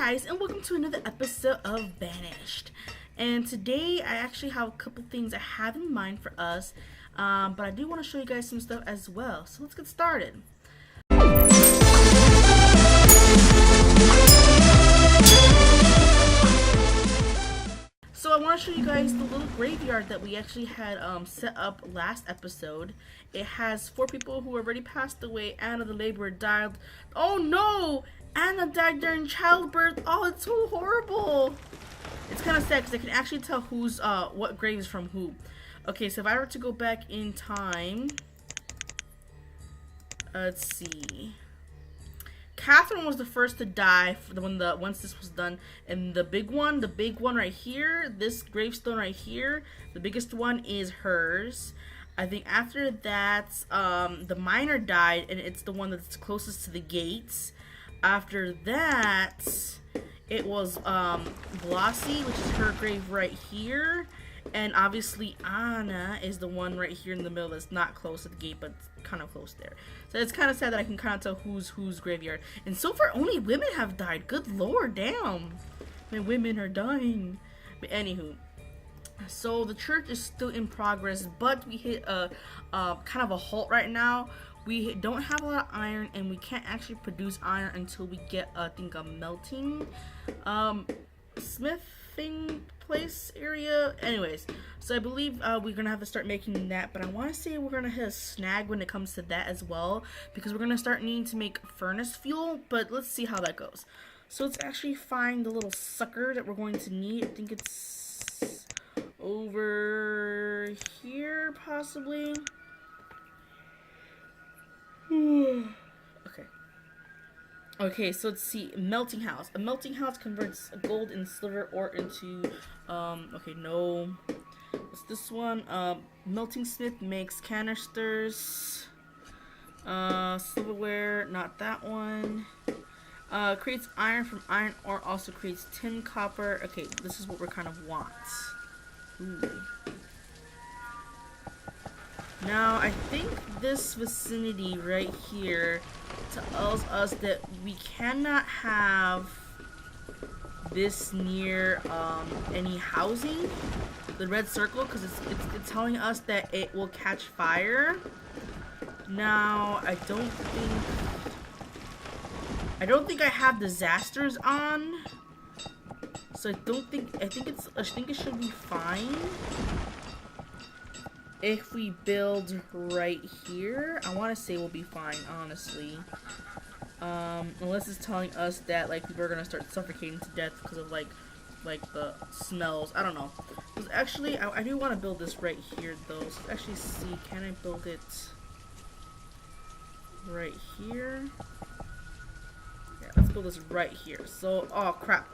guys, and welcome to another episode of Banished. And today I actually have a couple things I have in mind for us, but I do want to show you guys some stuff as well. So let's get started. So I want to show you guys the little graveyard that we actually had set up last episode. It has 4 people who already passed away. Anna the laborer died. Oh no! Anna died during childbirth. Oh, it's so horrible. It's kind of sad because I can actually tell who's what grave is from who. Okay, so if I were to go back in time, let's see. Catherine was the first to die once this was done, and the big one right here, this gravestone right here, the biggest one is hers. I think after that, the miner died, and it's the one that's closest to the gates. After that, it was Blossy, which is her grave right here. And obviously Anna is the one right here in the middle that's not close to the gate, but kind of close there. So it's kind of sad that I can kind of tell who's graveyard. And so far, only women have died. Good lord, damn. Man, women are dying. But anywho, so the church is still in progress, but we hit a kind of a halt right now. We don't have a lot of iron, and we can't actually produce iron until we get, I think, a melting smithing place area. Anyways, so I believe we're gonna have to start making that, but I want to say we're gonna hit a snag when it comes to that as well, because we're gonna start needing to make furnace fuel. But let's see how that goes. So let's actually find the little sucker that we're going to need. I think it's over here possibly. Okay, so let's see. Melting house. A melting house converts gold and silver ore into okay, no. What's this one? Melting smith makes canisters. Silverware, not that one. Creates iron from iron ore, also creates tin, copper. Okay, this is what we kind of want. Ooh. Now, I think this vicinity right here tells us that we cannot have this near any housing, the red circle, because it's telling us that it will catch fire. Now, I don't think I have disasters on, so I think it should be fine. If we build right here, I want to say we'll be fine, honestly. Unless it's telling us that, like, we're gonna start suffocating to death because of, like the smells. I don't know. Because actually, I do want to build this right here, though. So let's actually see, can I build it right here? Yeah, let's build this right here. So, oh, crap.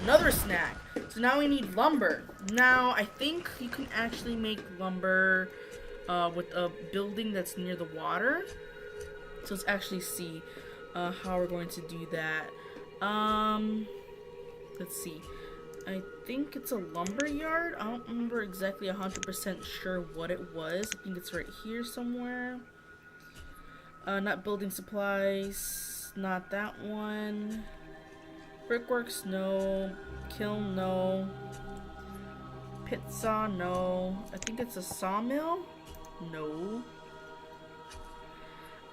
Another snag. So now we need lumber. Now I think you can actually make lumber with a building that's near the water. So let's actually see how we're going to do that. Let's see. I think it's a lumber yard. I don't remember exactly 100% sure what it was. I think it's right here somewhere. Not building supplies. Not that one. Brickworks, no. Kiln, no. Pit saw, no. I think it's a sawmill? No.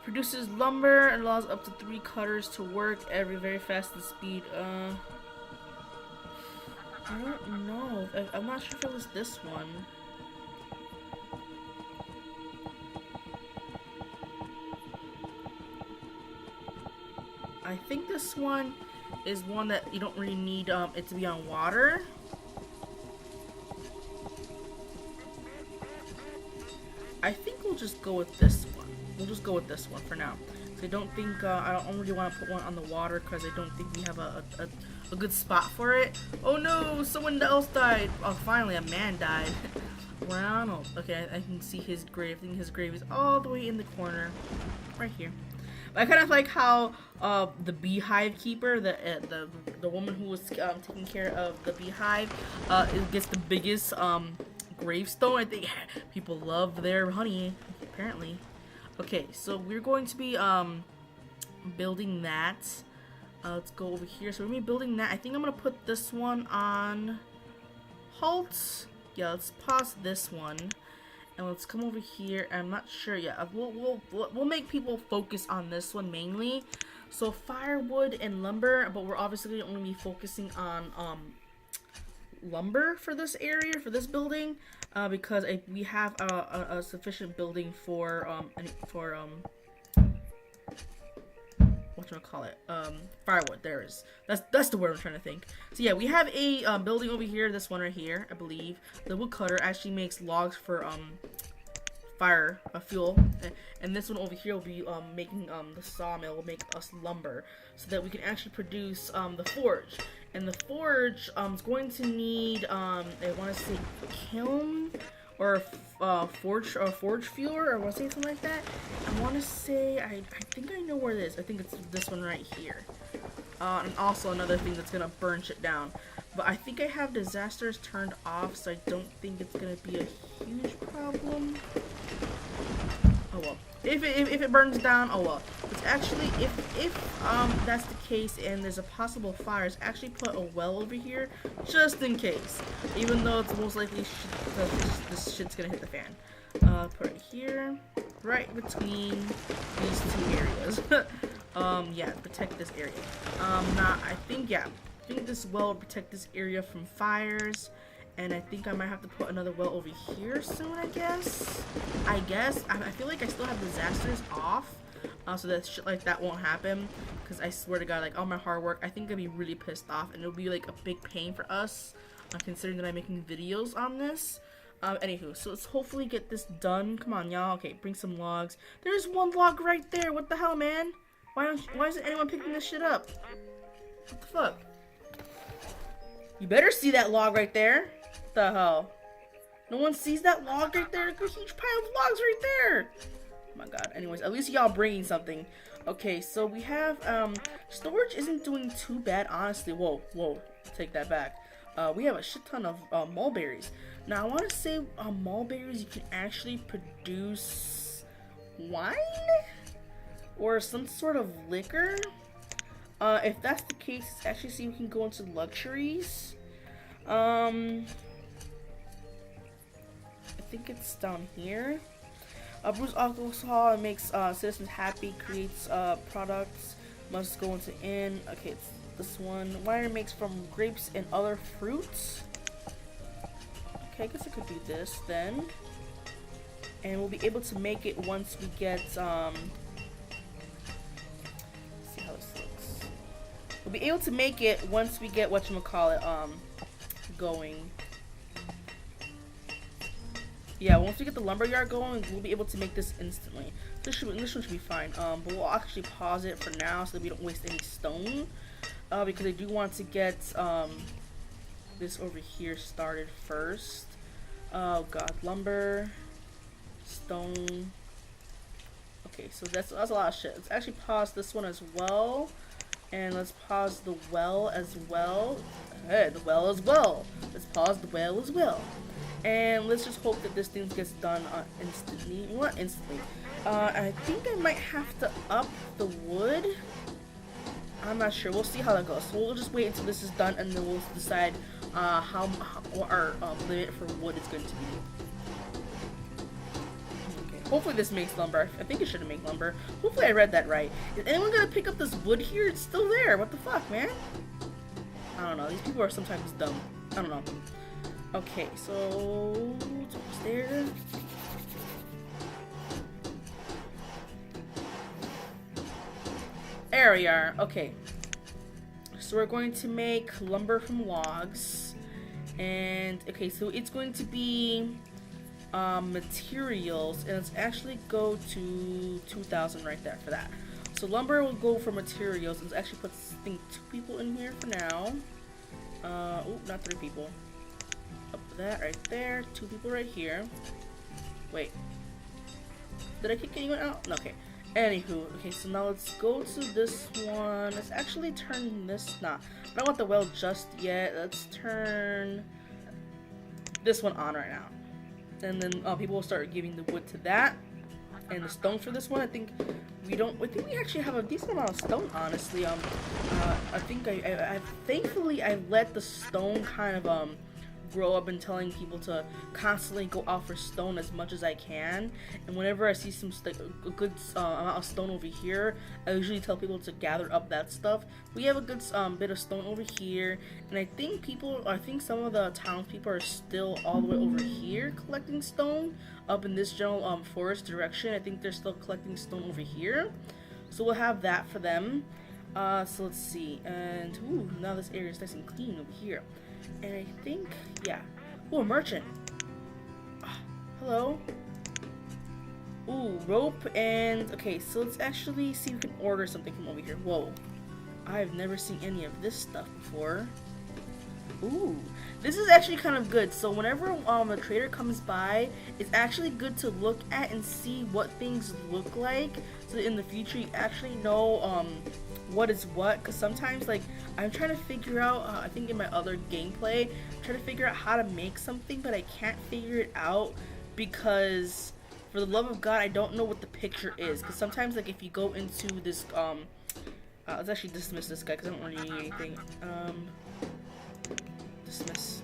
Produces lumber and allows up to 3 cutters to work very fast and speed. I don't know. I'm not sure if it was this one. I think this one is one that you don't really need it to be on water. I think we'll just go with this one. We'll just go with this one for now. So I don't think I don't really want to put one on the water because I don't think we have a good spot for it. Oh no, someone else died. Oh, finally a man died. Ronald. Okay, I can see his grave. I think his grave is all the way in the corner, right here. I kind of like how the beehive keeper, the woman who was taking care of the beehive, gets the biggest gravestone. I think people love their honey, apparently. Okay, so we're going to be building that. Let's go over here. So we're gonna be building that. I think I'm gonna put this one on halt. Yeah, let's pause this one. And let's come over here. I'm not sure yet. We'll make people focus on this one mainly. So firewood and lumber, but we're obviously only be focusing on lumber for this area, for this building, because we have a sufficient building for whatchamacallit, firewood. There is. That's the word I'm trying to think. So yeah, we have a building over here, this one right here, I believe. The woodcutter actually makes logs for fire, fuel, and this one over here will be making the sawmill will make us lumber, so that we can actually produce the forge. And the forge is going to need I want to say kiln or forge fuel, or I want to say something like that. I want to say I think I know where it is. I think it's this one right here. And also another thing that's gonna burn shit down. But I think I have disasters turned off, so I don't think it's gonna be a huge problem. Oh well. If it burns down, oh well. It's actually, if that's the case and there's a possible fire, it's actually put a well over here just in case. Even though it's most likely this shit's gonna hit the fan. Put it here, right between these two areas. Yeah, protect this area. I think this well will protect this area from fires. And I think I might have to put another well over here soon, I guess. I feel like I still have disasters off, so that shit like that won't happen. Because I swear to God, like all my hard work, I think I'd be really pissed off. And it'll be like a big pain for us, considering that I'm making videos on this. Anywho, so let's hopefully get this done. Come on, y'all. Okay, bring some logs. There's one log right there. What the hell, man? Why isn't anyone picking this shit up? What the fuck? You better see that log right there. What the hell? No one sees that log right there? There's a huge pile of logs right there. Oh my god. Anyways, at least y'all bringing something. Okay, so we have, storage isn't doing too bad, honestly. Whoa, take that back. We have a shit ton of, mulberries. Now, I want to say, mulberries, you can actually produce wine? Or some sort of liquor? If that's the case, let's actually see if we can go into luxuries. I think it's down here. Brews alcohol, it makes citizens happy, creates products, must go into inn. Okay, it's this one. Wine makes from grapes and other fruits. Okay, I guess I could do this then. And we'll be able to make it once we get, let's see how this looks. We'll be able to make it once we get whatchamacallit, going. Yeah, once we get the lumberyard going, we'll be able to make this instantly. This one should be fine. But we'll actually pause it for now so that we don't waste any stone. Because I do want to get this over here started first. Oh god, lumber, stone. Okay, so that's a lot of shit. Let's actually pause this one as well. And let's pause the well as well. Hey, the well as well. Let's pause the well as well. And let's just hope that this thing gets done instantly. Well, not instantly. I think I might have to up the wood. I'm not sure. We'll see how that goes. So we'll just wait until this is done, and then we'll decide what our limit for wood is going to be. Okay. Hopefully this makes lumber. I think it should make lumber. Hopefully I read that right. Is anyone gonna pick up this wood here? It's still there. What the fuck, man? I don't know. These people are sometimes dumb. I don't know. Okay, so it's almost there. There we are. Okay. So we're going to make lumber from logs. And okay, so it's going to be materials, and let's actually go to 2,000 right there for that. So lumber will go for materials. Let's actually put, I think, 2 people in here for now. Oh, not 3 people. Up that right there. 2 people right here. Wait. Did I kick anyone out? No, okay. Anywho, okay, so now let's go to this one. Let's actually turn this. Nah, I don't want the well just yet. Let's turn this one on right now. And then people will start giving the wood to that. And the stone for this one, I think we actually have a decent amount of stone, honestly. I think I thankfully I let the stone kind of grow up and telling people to constantly go out for stone as much as I can. And whenever I see some a good amount of stone over here, I usually tell people to gather up that stuff. We have a good bit of stone over here, and I think some of the townspeople are still all the way over here collecting stone up in this general forest direction. I think they're still collecting stone over here, so we'll have that for them. So let's see, and ooh, now this area is nice and clean over here. And I think, yeah. Ooh, a merchant. Hello. Ooh, rope and... Okay, so let's actually see if we can order something from over here. Whoa. I've never seen any of this stuff before. Ooh. This is actually kind of good. So whenever a trader comes by, it's actually good to look at and see what things look like. So that in the future you actually know what is what, because sometimes like I'm trying to figure out I think in my other gameplay I'm trying to figure out how to make something, but I can't figure it out because for the love of God I don't know what the picture is. Because sometimes like if you go into this let's actually dismiss this guy because I don't really need anything. Dismiss.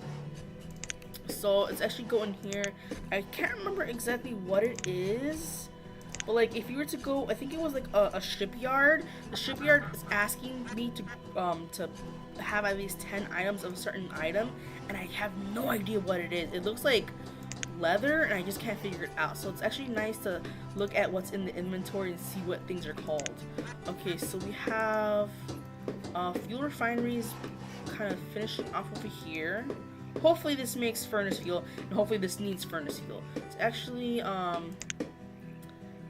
So it's actually go in here. I can't remember exactly what it is. But like, if you were to go, I think it was like a shipyard. The shipyard is asking me to have at least 10 items of a certain item, and I have no idea what it is. It looks like leather, and I just can't figure it out. So it's actually nice to look at what's in the inventory and see what things are called. Okay, so we have fuel refineries kind of finishing off over here. Hopefully this makes furnace fuel, and hopefully this needs furnace fuel. It's actually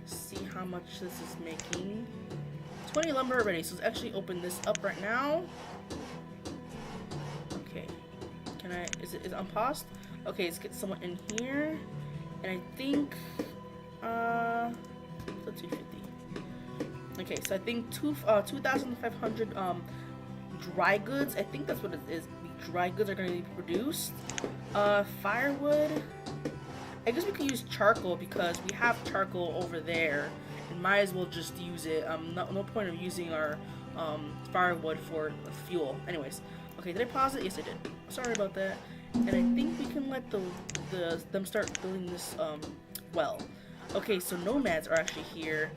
see how much this is making. 20 lumber already, so let's actually open this up right now. Okay, can I, is it unpaused? Okay, let's get someone in here, and I think the 250. Okay, so I think 2,500 dry goods, I think that's what it is. Dry goods are going to be produced. Firewood, I guess we could use charcoal because we have charcoal over there and might as well just use it. No point of using our firewood for fuel. Anyways, okay, did I pause it? Yes, I did. Sorry about that. And I think we can let them start building this well. Okay, so nomads are actually here.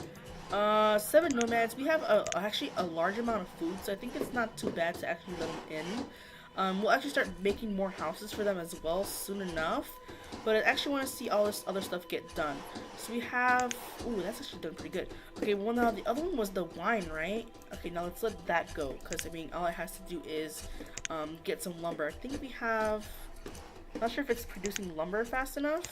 7 nomads. We have actually a large amount of food, so I think it's not too bad to actually let them in. We'll actually start making more houses for them as well soon enough. But I actually want to see all this other stuff get done. So we have... Ooh, that's actually done pretty good. Okay, well now the other one was the wine, right? Okay, now let's let that go. Because, I mean, all it has to do is get some lumber. I think we have... Not sure if it's producing lumber fast enough.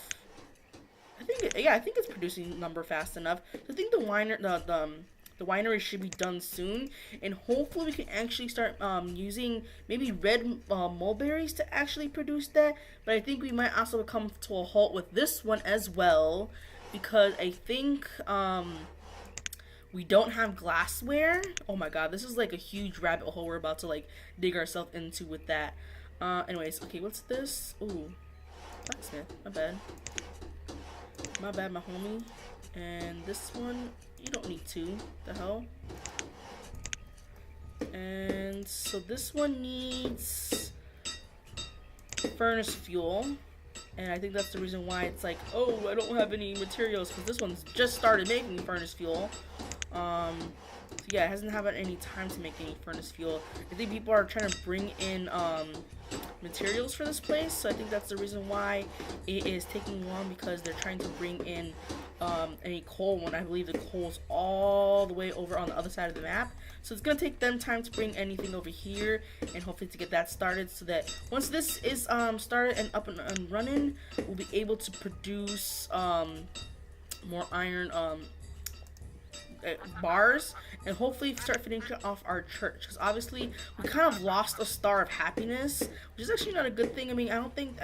I think it's producing lumber fast enough. So I think the winery should be done soon, and hopefully we can actually start using maybe red mulberries to actually produce that. But I think we might also come to a halt with this one as well, because I think we don't have glassware. Oh my god, this is like a huge rabbit hole we're about to like dig ourselves into with that. Anyways, okay, what's this? Ooh, blacksmith. My bad, my homie. And this one, you don't need 2. The hell? And so this one needs furnace fuel. And I think that's the reason why it's like, oh, I don't have any materials, because this one's just started making furnace fuel. So yeah, it hasn't had any time to make any furnace fuel. I think people are trying to bring in materials for this place, so I think that's the reason why it is taking long, because they're trying to bring in any coal when I believe the coal's all the way over on the other side of the map. So it's gonna take them time to bring anything over here, and hopefully to get that started, so that once this is started and up and running, we'll be able to produce more iron bars, and hopefully start finishing off our church, because obviously we kind of lost a star of happiness, which is actually not a good thing. I mean, I don't think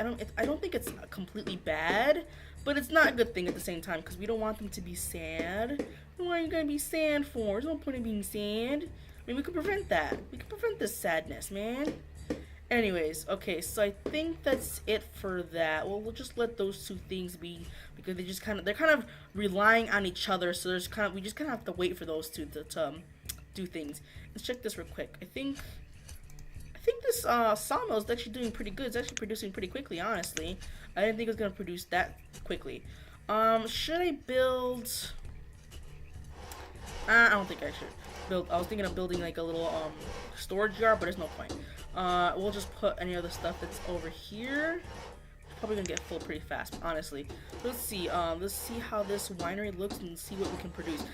it's completely bad, but it's not a good thing at the same time, because we don't want them to be sad. What are you gonna be sad for? There's no point in being sad. I mean, we could prevent that. We could prevent this sadness, man. Anyways, okay, so I think that's it for that. Well, we'll just let those 2 things be, because they're kind of relying on each other. So we just kind of have to wait for those two to do things. Let's check this real quick. I think this sawmill is actually doing pretty good. It's actually producing pretty quickly, honestly. I didn't think it was gonna produce that quickly. Should I build? I don't think I should build. I was thinking of building like a little storage yard, but there's no point. We'll just put any other stuff that's over here. Probably gonna get full pretty fast, honestly. Let's see how this winery looks and see what we can produce.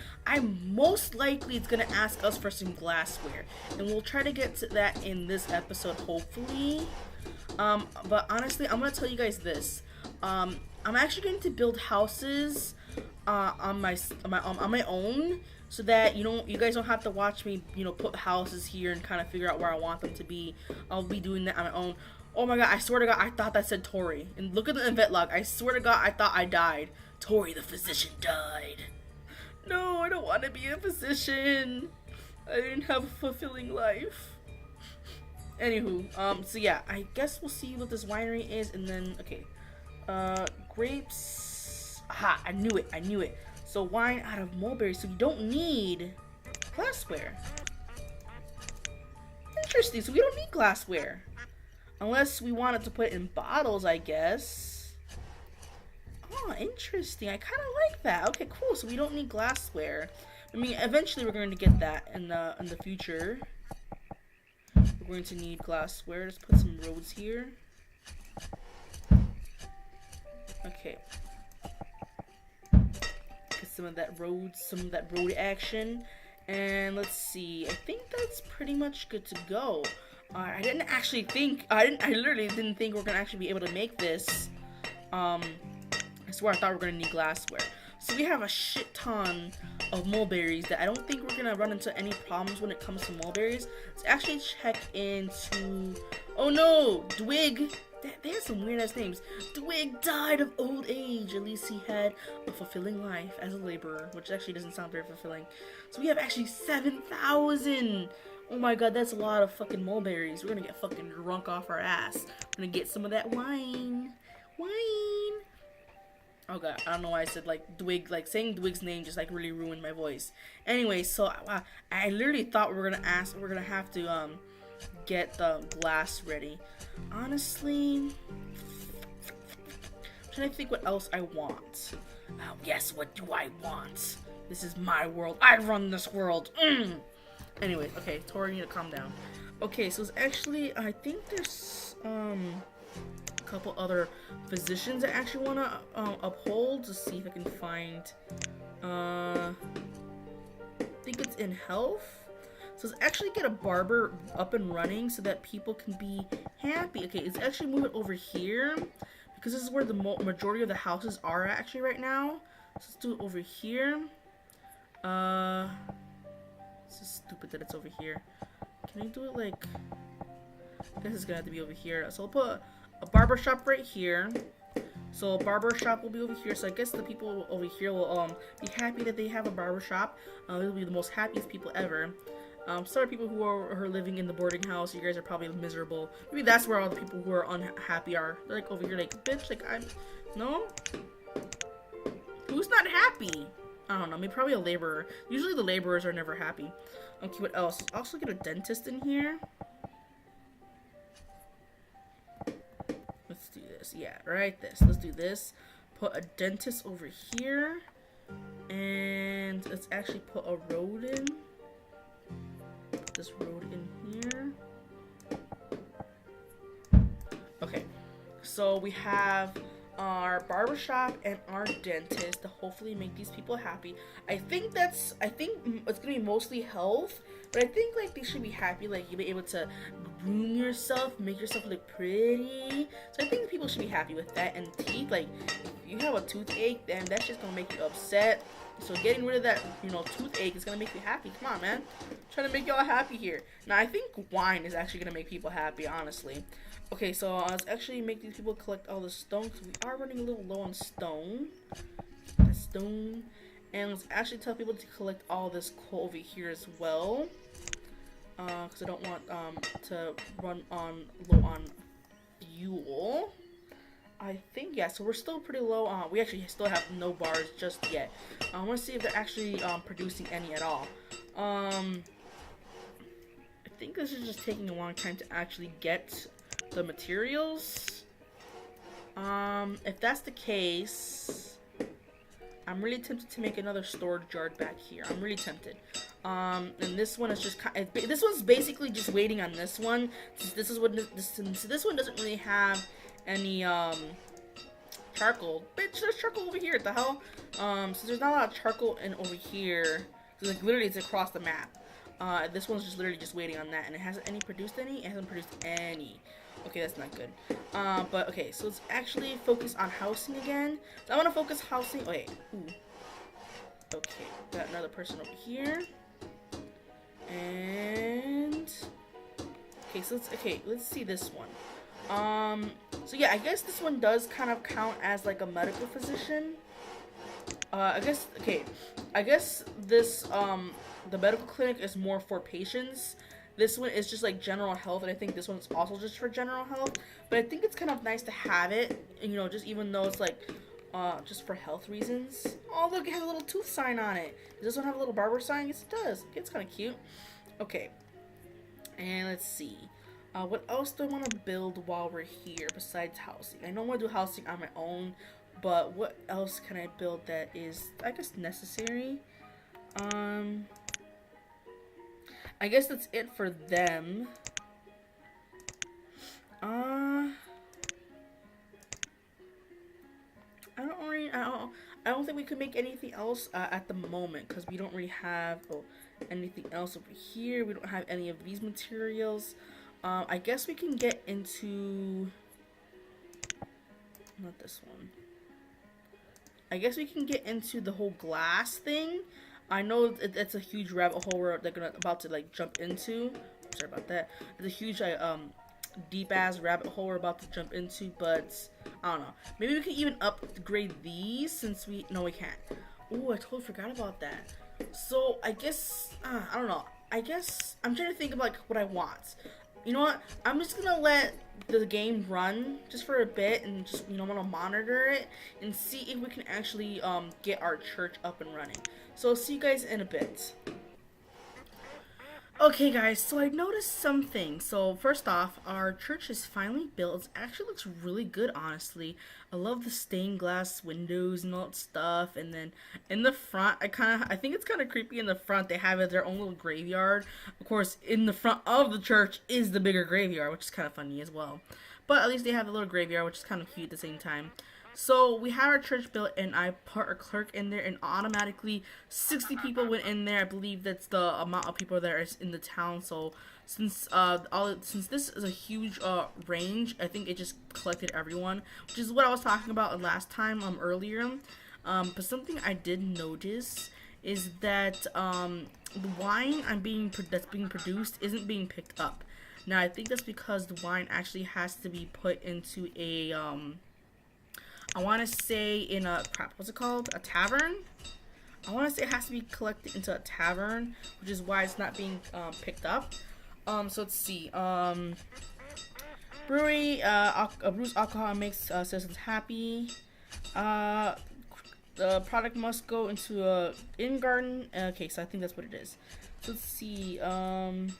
Most likely it's gonna ask us for some glassware, and we'll try to get to that in this episode, hopefully. But honestly, I'm gonna tell you guys this. I'm actually going to build houses on my own, so that you guys don't have to watch me, put houses here and kind of figure out where I want them to be. I'll be doing that on my own. Oh my god, I swear to god, I thought that said Tori. And look at the event log. I swear to god, I thought I died. Tori the physician died. No, I don't want to be a physician. I didn't have a fulfilling life. Anywho, so yeah, I guess we'll see what this winery is, and then, okay. Grapes. Aha, I knew it. So wine out of mulberries, so you don't need glassware. Interesting, so we don't need glassware. Unless we wanted to put it in bottles, I guess. Oh, interesting. I kind of like that. Okay, cool. So we don't need glassware. I mean, eventually we're going to get that in the future. We're going to need glassware. Let's put some roads here. Okay. Get some of that road action. And let's see. I think that's pretty much good to go. I literally didn't think we're gonna actually be able to make this. I swear I thought we were gonna need glassware. So we have a shit ton of mulberries that I don't think we're gonna run into any problems when it comes to mulberries. Let's actually check into. Oh no, Dwig. They had some weird ass names. Dwig died of old age. At least he had a fulfilling life as a laborer, which actually doesn't sound very fulfilling. So we have actually 7,000. Oh my god, that's a lot of fucking mulberries. We're gonna get fucking drunk off our ass. We're gonna get some of that wine. Oh god, I don't know why I said like Dwig, like saying Dwig's name just like really ruined my voice. Anyway, so I literally thought we're gonna have to get the glass ready. Honestly, I'm trying to think what else I want. Oh yes, what do I want? This is my world. I run this world. Anyways, okay, Tori, you need to calm down. Okay, so it's actually, I think there's a couple other physicians I actually want to uphold to see if I can find. I think it's in health. So let's actually get a barber up and running so that people can be happy. Okay, let's actually move it over here because this is where the majority of the houses are actually right now. So let's do it over here. This is stupid that it's over here. Can I do it like... I guess it's gonna have to be over here. So I'll put a barber shop right here. So a barber shop will be over here. So I guess the people over here will be happy that they have a barber shop. They'll be the most happiest people ever. Sorry people who are living in the boarding house. You guys are probably miserable. Maybe that's where all the people who are unhappy are. They're like over here like, bitch, like no? Who's not happy? I don't know, maybe probably a laborer. Usually the laborers are never happy. Okay, what else? Also get a dentist in here. Let's do this. Yeah, right, this. Let's do this. Put a dentist over here. And let's actually put a road in. Put this road in here. Okay, so we have our barbershop and our dentist to hopefully make these people happy. I think it's gonna be mostly health, but I think like they should be happy, like you'll be able to groom yourself, make yourself look pretty. So I think people should be happy with that. And teeth, like if you have a toothache, then that's just gonna make you upset. So getting rid of that, toothache is gonna make you happy. Come on, man. I'm trying to make y'all happy here. Now I think wine is actually gonna make people happy, honestly. Okay, so let's actually make these people collect all the stone, because we are running a little low on stone. Stone. And let's actually tell people to collect all this coal over here as well. Because I don't want to run low on fuel. I think, yeah, so we're still pretty low. We actually still have no bars just yet. I want to see if they're actually producing any at all. I think this is just taking a long time to actually get the materials. If that's the case, I'm really tempted to make another storage yard back here. I'm really tempted. And this one is just this one's basically just waiting on this one. Since this one doesn't really have any charcoal. Bitch, there's charcoal over here. What the hell? Since there's not a lot of charcoal in over here, like literally it's across the map. This one's just literally just waiting on that, and it hasn't produced any. It hasn't produced any. Okay, that's not good. But okay, so let's actually focus on housing again. So I want to focus housing. Wait. Ooh. Okay, got another person over here. And okay, so let's see this one. So yeah, I guess this one does kind of count as like a medical physician. I guess this the medical clinic is more for patients. This one is just like general health, and I think this one's also just for general health. But I think it's kind of nice to have it, you know, just even though it's like just for health reasons. Oh, look, it has a little tooth sign on it. Does this one have a little barber sign? Yes, it does. Okay, it's kind of cute. Okay, and let's see. What else do I want to build while we're here besides housing? I know I want to do housing on my own, but what else can I build that is, I guess, necessary? I guess that's it for them. I don't think we could make anything else at the moment, because we don't really have anything else over here. We don't have any of these materials. I guess we can get into, not this one. I guess we can get into the whole glass thing. I know it's a huge rabbit hole we're about to like jump into. Sorry about that. It's a huge deep ass rabbit hole we're about to jump into, but I don't know. Maybe we can even upgrade these since we can't. Oh, I totally forgot about that. So I guess I don't know. I guess I'm trying to think of like what I want. You know what? I'm just gonna let the game run just for a bit and just, I'm gonna monitor it and see if we can actually get our church up and running. So I'll see you guys in a bit. Okay guys, so I noticed something. So first off, our church is finally built. It actually looks really good, honestly. I love the stained glass windows and all that stuff. And then in the front, I think it's kind of creepy in the front. They have their own little graveyard. Of course, in the front of the church is the bigger graveyard, which is kind of funny as well. But at least they have a little graveyard, which is kind of cute at the same time. So we have our church built, and I put our clerk in there, and automatically 60 people went in there. I believe that's the amount of people that are in the town. So since this is a huge range, I think it just collected everyone, which is what I was talking about last time earlier. But something I did notice is that the wine that's being produced isn't being picked up. Now I think that's because the wine actually has to be put into a I want to say in a, what's it called? A tavern? I want to say it has to be collected into a tavern, which is why it's not being picked up. So let's see. Brewery, brews alcohol and makes citizens happy. The product must go into a inn garden. Okay, so I think that's what it is. So let's see. I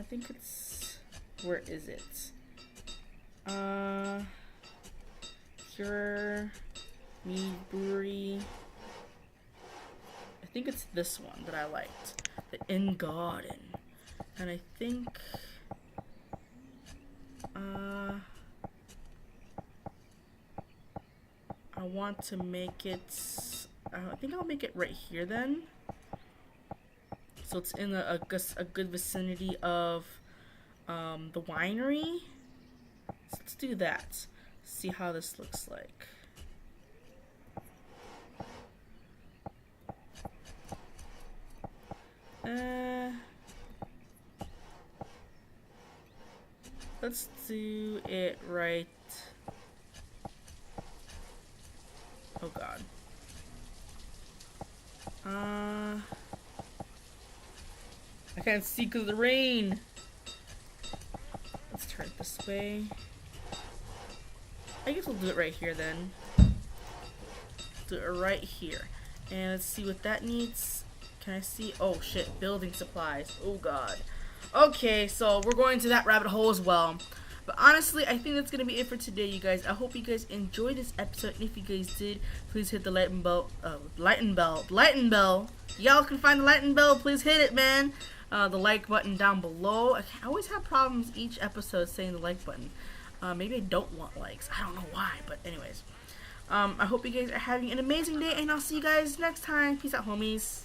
think it's, where is it? Pure Mead Brewery. I think it's this one that I liked, the Inn Garden, and I think I want to make it. I think I'll make it right here then, so it's in a good vicinity of the winery. So let's do that. See how this looks like. Let's do it right. Oh god. I can't see because of the rain. Let's turn it this way. I guess we'll do it right here then. Do it right here. And let's see what that needs. Can I see? Oh shit, building supplies. Oh god. Okay, so we're going to that rabbit hole as well. But honestly, I think that's going to be it for today, you guys. I hope you guys enjoyed this episode. And if you guys did, please hit the lightning bell. Y'all can find the lightning bell. Please hit it, man. The like button down below. I always have problems each episode saying the like button. Maybe I don't want likes. I don't know why. But anyways. I hope you guys are having an amazing day. And I'll see you guys next time. Peace out, homies.